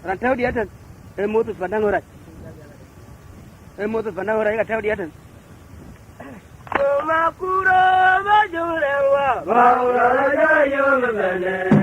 Rantau dia tan. Motus pandang ora. Motus pandang ora ka tau dia tan. Makuro majurewa. Maura ya yomene.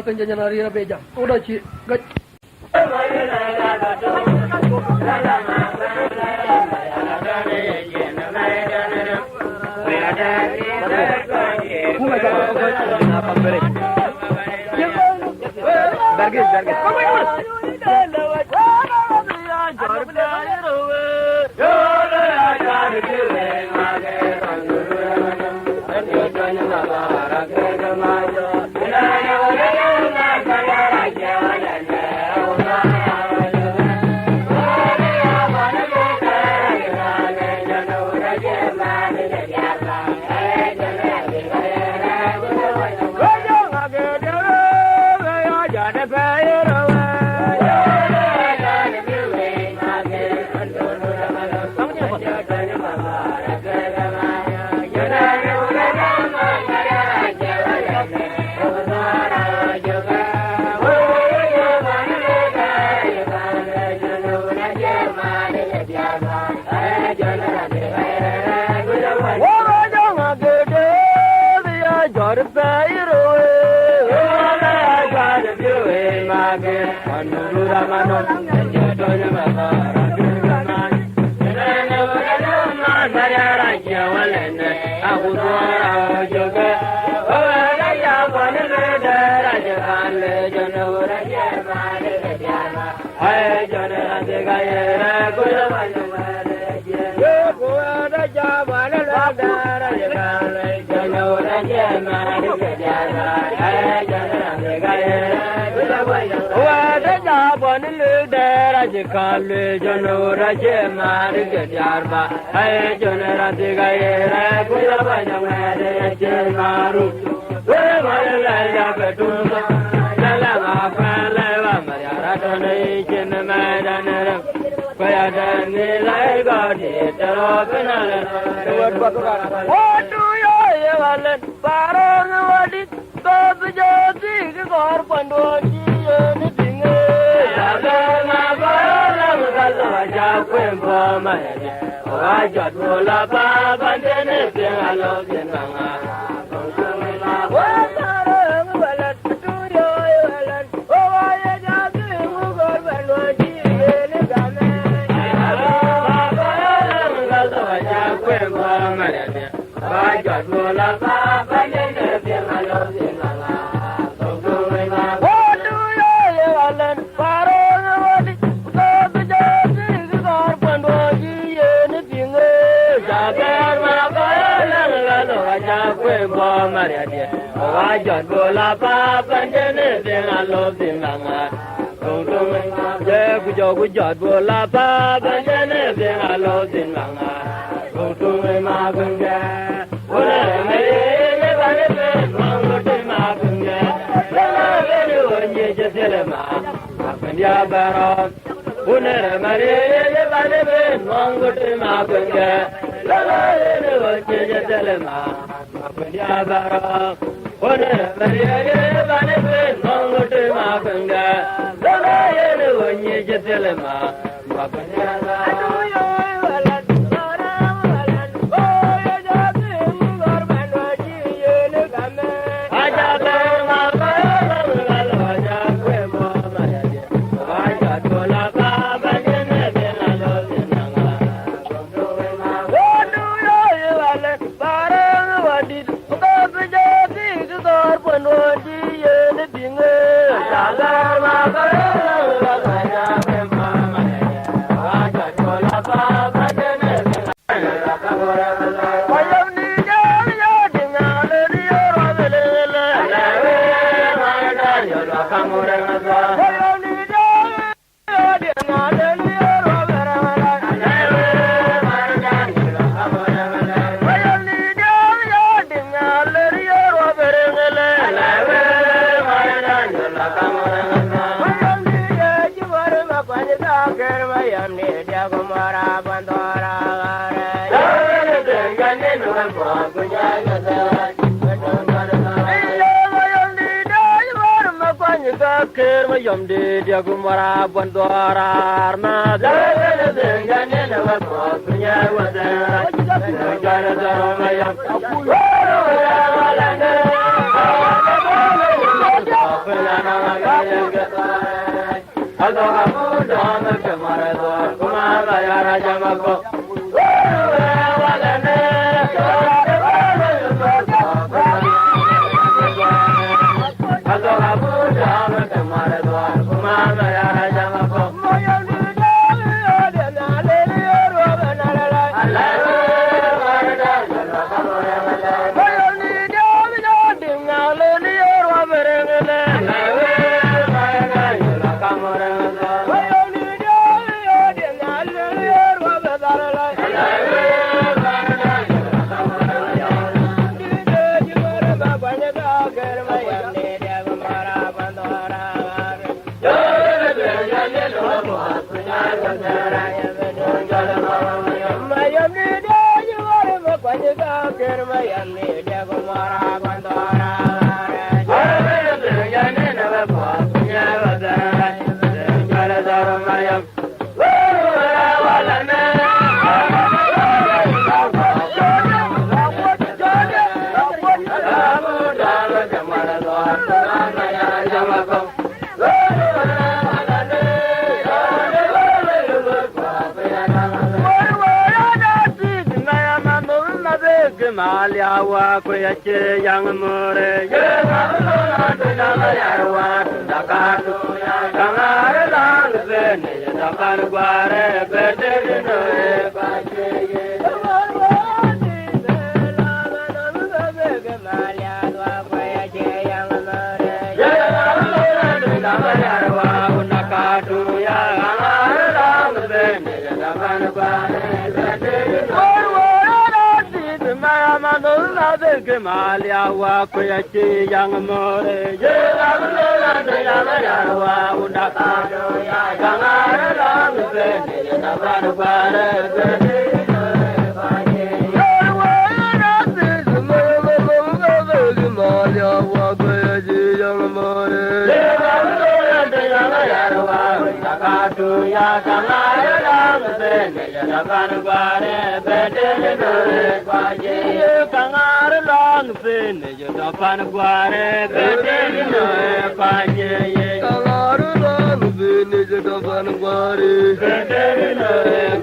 Penjajah beja, udah ci, gaj. Kalle jonora je mar ke jarba ay jonara de gaera kula bana mare je maru we mala la betu la ma fa la wa mara donai jin madan kaya dan nilai gadi tero benal o tu yo ye walan parong wadi to bujoti gor pandoji ni dinge ma Wajan bola pa panjene dengan lo timanga, tungtung je gujat bola pa panjene dengan lo timanga, tungtung magungga, bola mere bane pe mangote magungga, bola mere onye jeselema, apendia baron, bola mere bane pe mangote magungga, bola mere onye jeselema, apendia baron. One, Maria, mutu makunga Dona yenu wonyi jitilma Makunya Yom di dia gumara bandora arma dale dengane na wa punya wa da gara daro mayam Malyawa kuyache yang more ye namuna dana yarwa dakatu kamare lang bene dakan gware bete no e pache ye Malyawa kuyache yang more ye namuna dana yarwa dakatu kamare lang bene dakan gware bete no Malyawa kuyache yang more ye namuna dana yarwa dakatu kamare lang bene dakan gware bete Dakatu ya kamare lang bene dakan gware bete no kwaje kamare lang bene dakan gware bete no kwaje kamare lang bene dakan gware bete no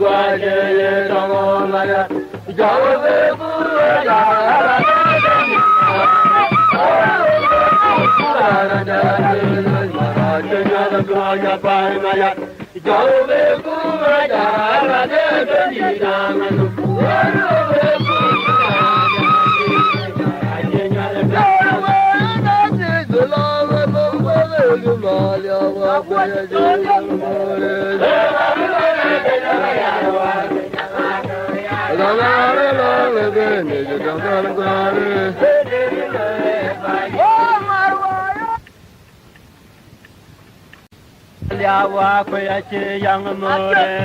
kwaje tomo mara jawe pura Gloria Pai Maya, Jove Kumaya, Yawa kuyache yang more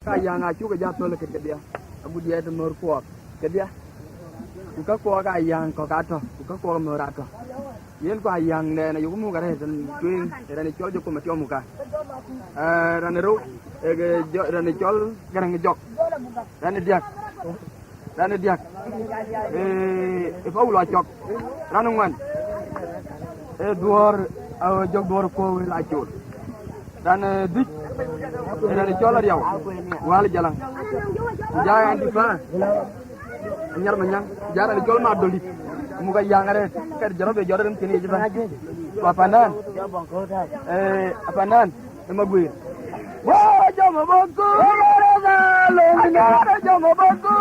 Kaya nga juga jatuh lagi ke dia. Abu dia itu merkuak ke dia. Buka kuak ayang kau kata, buka kuak merata. Yen ko ayang ne na yumu ga re tan twin ra ni chol joko ma chomu ka. Ra ni ru ra ni chol garang ni jok. Ra ni diak. Ra ni diak. Fa ulo chok. Ra no ngan. Duor jok duor ko la chol. Dan dik dan cola dia wal jalang jangan di fa nyar manyang jaral jol ma doli muga yangare ker jaro be jaro dem kini jiban apanan apanan nama gue wah jama bangku longina jama bangku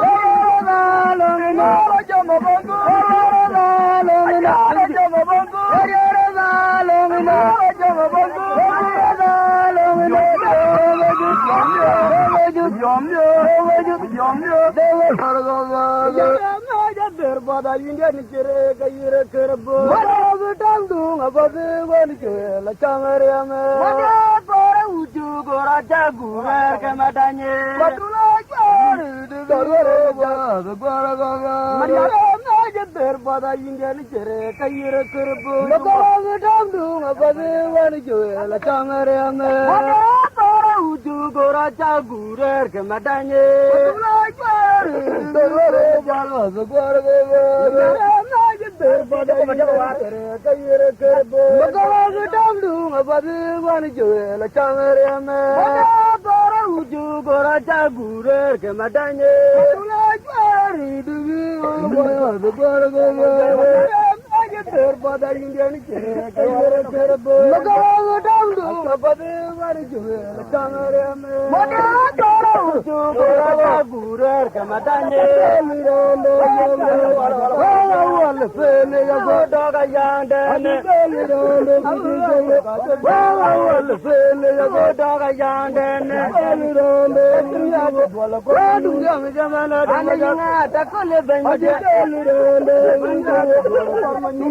longina jama bangku longina jama bangku longina jama bangku Gora jagurer ke madanye Gora jalo gora gora terpada kayere kerbo Gora gedamdu ngabade wan joe la changere ame Gora uju gora jagurer ke madanye Gora duwi gora gora terpada indian kere kayere kerbo Gora gedamdu ngabade wan joe la changere ame Gurer kamatanye mirando wal fene ya godoga yande mirando wal fene ya godoga yande mirando ya wala godu ya jamana anayinga takole benje mirando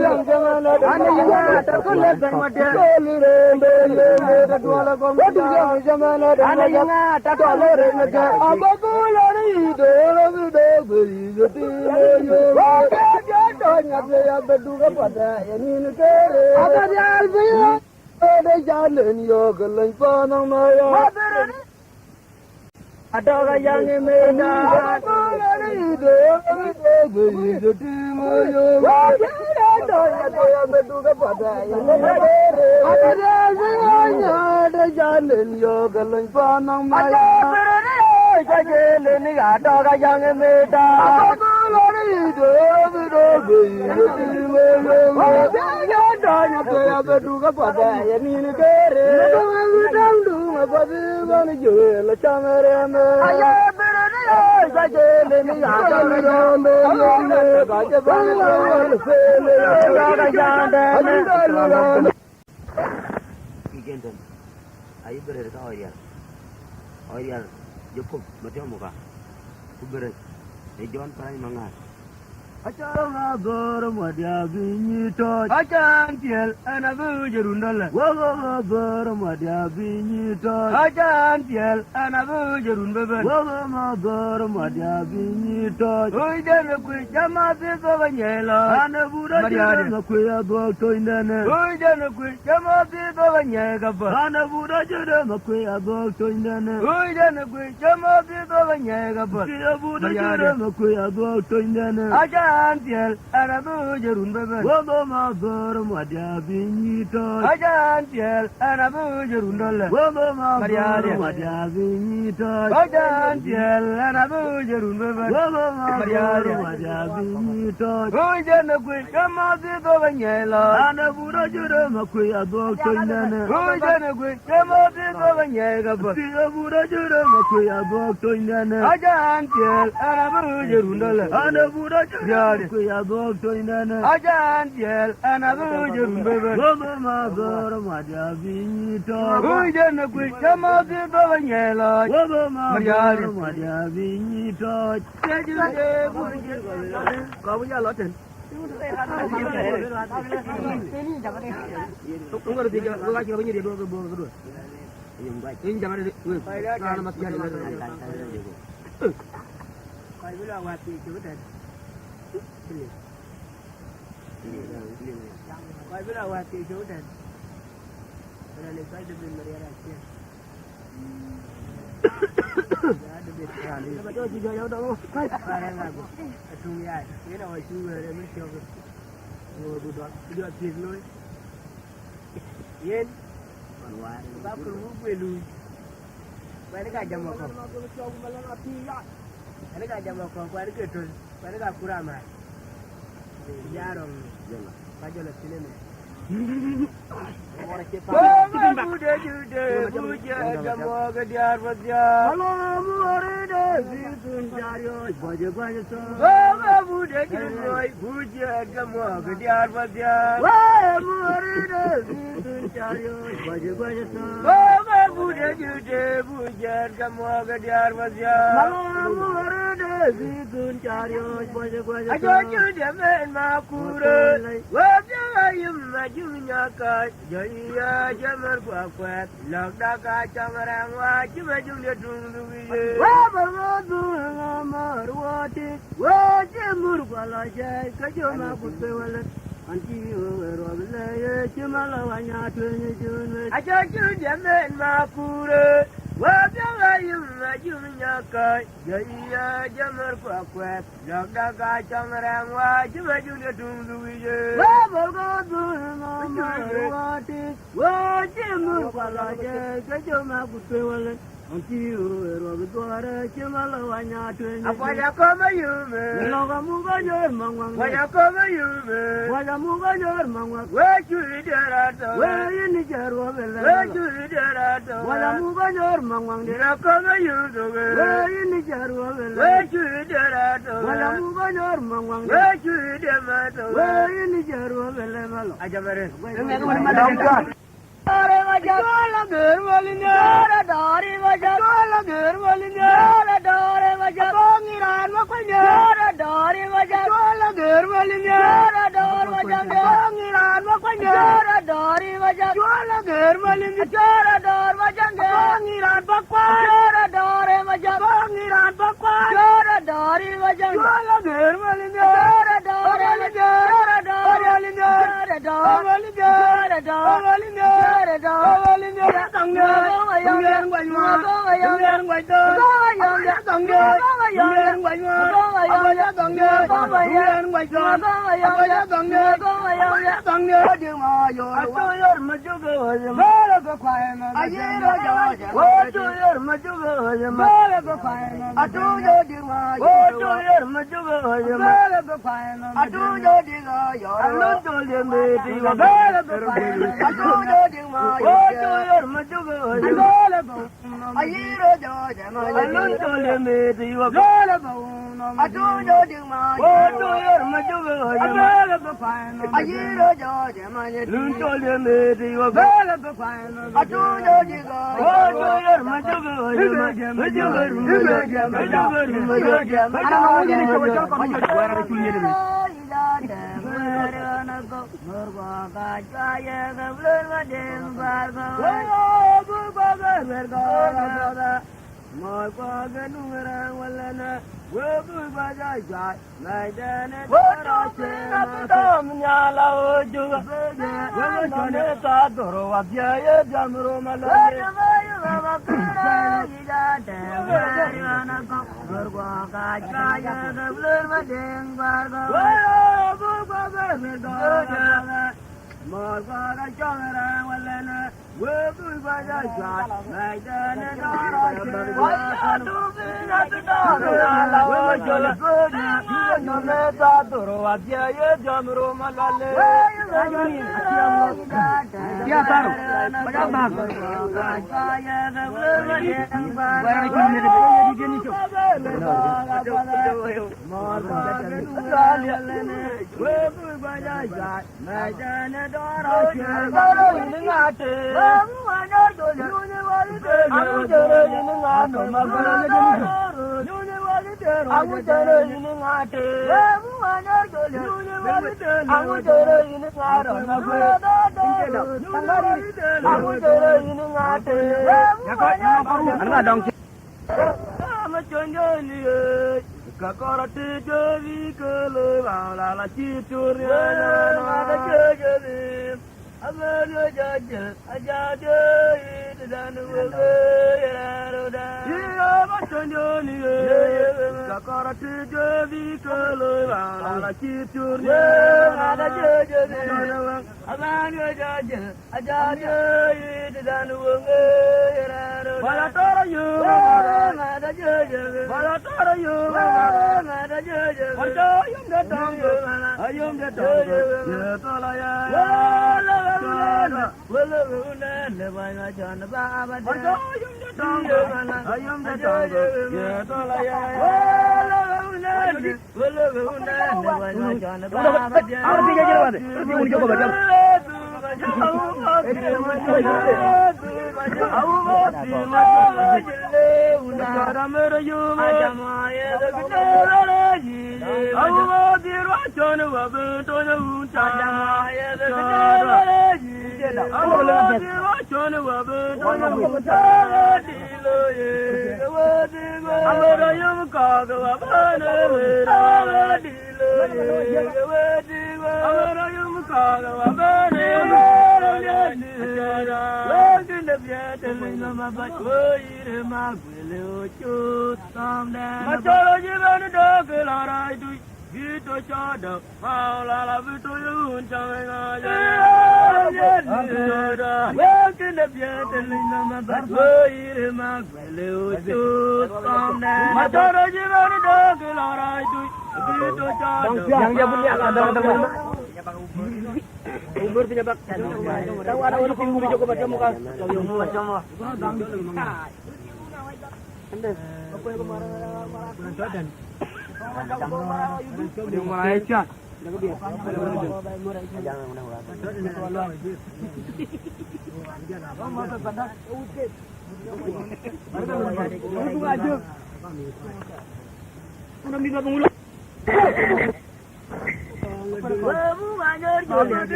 ya jamana anayinga takole benje mirando wala godu ya jamana anayinga takole benje abagulari dolo beri joti yo nya ya beduga pada enin kere agar biya ode jalen yo gelan panang maya ada yang mena abagulari dolo beri joti yo ya beduga pada enin kere agar biya ode jalen yo gelan panang maya Jajele ni ada yang meda. Abagulari do be ya danya ya beduga pada yamin kere. Dandu abadi wan jele chamere me. Aya berani jajele ni ada Igendan. Ayo berer ka Orial. Cukup betul muka. Kuberes. Ejon perai mangas. Acara bermadia binyi tot. Acan tiel anabu jerundal. Wawa bermadia binyi tot. Acan tiel anabu jerun beben. Wawa bermadia binyi tot. Oi dan kui jamasi sobanyela. Anabu rajul kui abok toindana. Oi dan kui jamasi sobanyela. Anabu rajul kui abok toindana. Oi dan kui jamasi sobanyela. Anabu rajul kui abok toindana. Ajantiel anabu jerun beben. Wobo ma bermadia binyi tot. Ajantiel anabu jerun dole. Wobo ma bermadia binyi tot. Ajantiel anabu jerun beben. Wobo ma bermadia binyi tot. Oi jana kui jamasi to banyela. Anabu rajura ma kui abok toindana. Oi jana kui jamasi to nhẹ gặp bờ Tiga bura jura maku ya bok to indana. ajan tiel ana bu jerundala Ana bura jura maku ya bok to indana. ajan tiel ana bu jerundala Baba ma bora ma dia bini to. ujen ku chama de do nyela Baba ma Mariali. bora ma dia bini to. tejude bu Có bây giờ lót trên. Không có được gì cho tôi chỉ có bao nhiêu tiền đua đua. Ini jangan ada. Kalau masih ada. phải với là hoạt thì chú tên phải với là hoạt thì chú tên rồi lấy cái đừng mà ra kia đừng biết là đi mà tôi chỉ cho nhau đâu phải là ngủ chung nhà cái nào chú về để mới cho ngồi buổi đó đưa tiền luôn yên bác cứ về lui vậy nó cả jam apa ini kan jam apa kau ada ketul kau ada kurang mana jarang kajo le sini ni Buda jude buja jamu kediar baja Malam hari situn jario baja baja so. Buda jude buja jamu kediar baja Malam hari situn jario baja baja so. Buda jude buja jamu kediar baja Malam hari situn jario baja baja so. Ajo jude men makure wajah ayam majunya kai jaya jamar kuat lak daka cangarang wajib majung dia tunggu ye Wabaradu ngamar wati wajemur balajai kajoma kutewale anti weroble chimala wanya tunye junwe ajo jude men makure wajah ayam majunya kai jaya jamar kuat lak daka cangarang wajib majung dia tunggu ye Wabaradu ngamar wati wajemur balajai kajoma kutewale anti weroble chimala wanya tunye apa ya kau yume Loga muga yor mangwang waya kau yume Waja muga yor mangwang wajuri derato Wayini jarwa bele wajuri derato Waja muga yor mangwang dira kau yume Wayini jarwa bele wajuri derato Waja muga yor mangwang wajuri demato Wayini jarwa bele malo aja mere Dare waja kola ger walinya Dare waja kola ger walinya Dare waja kongiran makwanya Dare waja kola ger walinya Dare waja kongiran makwanya Dare waja kola ger walinya Dare waja kongiran bakwa Dare waja kongiran bakwa Dare waja kola ger walinya Dare waja Dare walinya Dare walinya Dare walinya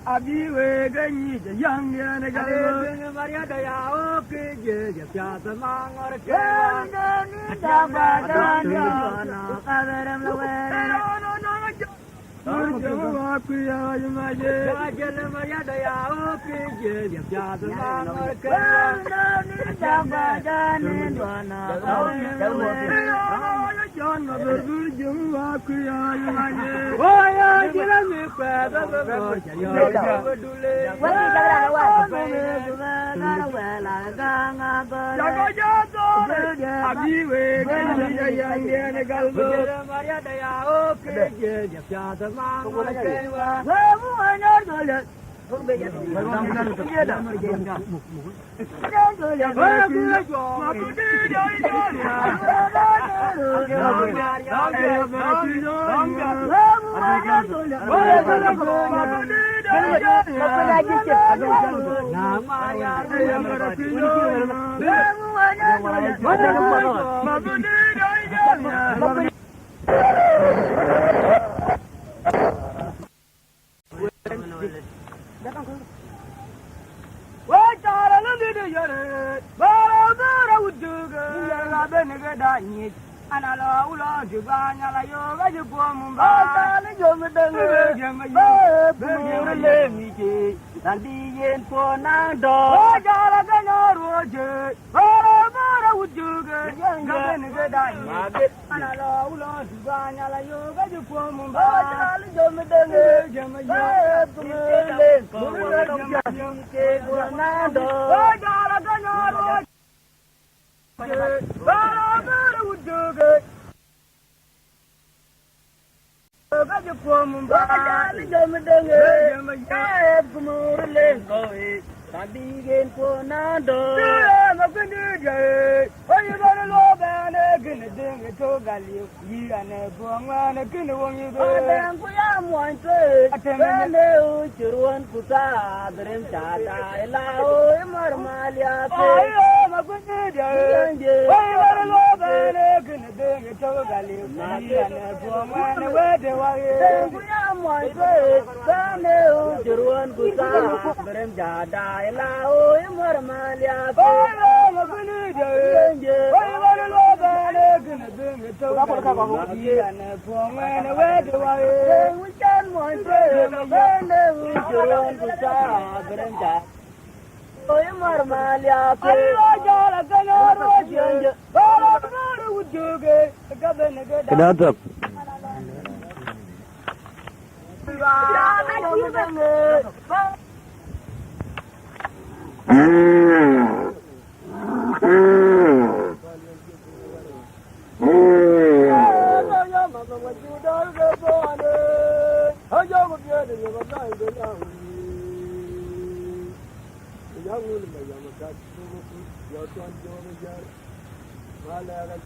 Abiwe ganyi da yang ne ga Maria da ya o ke je ya pya ta mangar ke ni da ba da na qadaram la wa Java Priya Maje, Jala Maria da ya o ke je ya pya ta mangar ke ni da ba da ni na John Mabur Java Priya Maje, oh ya jala me pa da ba ya dule Abiwe ganyi yang dia ne galbo Maria da ya o ke je ya pya ta mangar ke wa mu anar dole Anala ulo jubanya la yoga jupomba ala jomdenge jemye le mije tandi yen ponando jala ganoro je bara ujuge gaben gedani anala ulo jubanya la yoga jupomba ala jomdenge jemye le ponando jala ganoro bara ujuge Gaji pomba, jamdenge, jamaya kumurle koi, tadi gen ponado. Makundi jai, oyi bana lobane kene denge togali, yane bongane kene wongi be. Adeng kuya muante, kene uchuruan kuta, berem chata, elao marmalia. Ayo makundi jai, oyi bana lobane kene denge togali, yane bongane wede. Kuya muante, kene uchuruan kuta, berem chata, elao marmalia. Ayo makundi jai, oyi bana lobane kene denge togali, yane bongane wede wae. Kuya muante, kene uchuruan kuta, berem chata. Oye marmalia pe jala kanaro jenje bara bara ujuge gaben geda Kedatap. Yang ulama yang makat, yang tuan tuan jalan, malah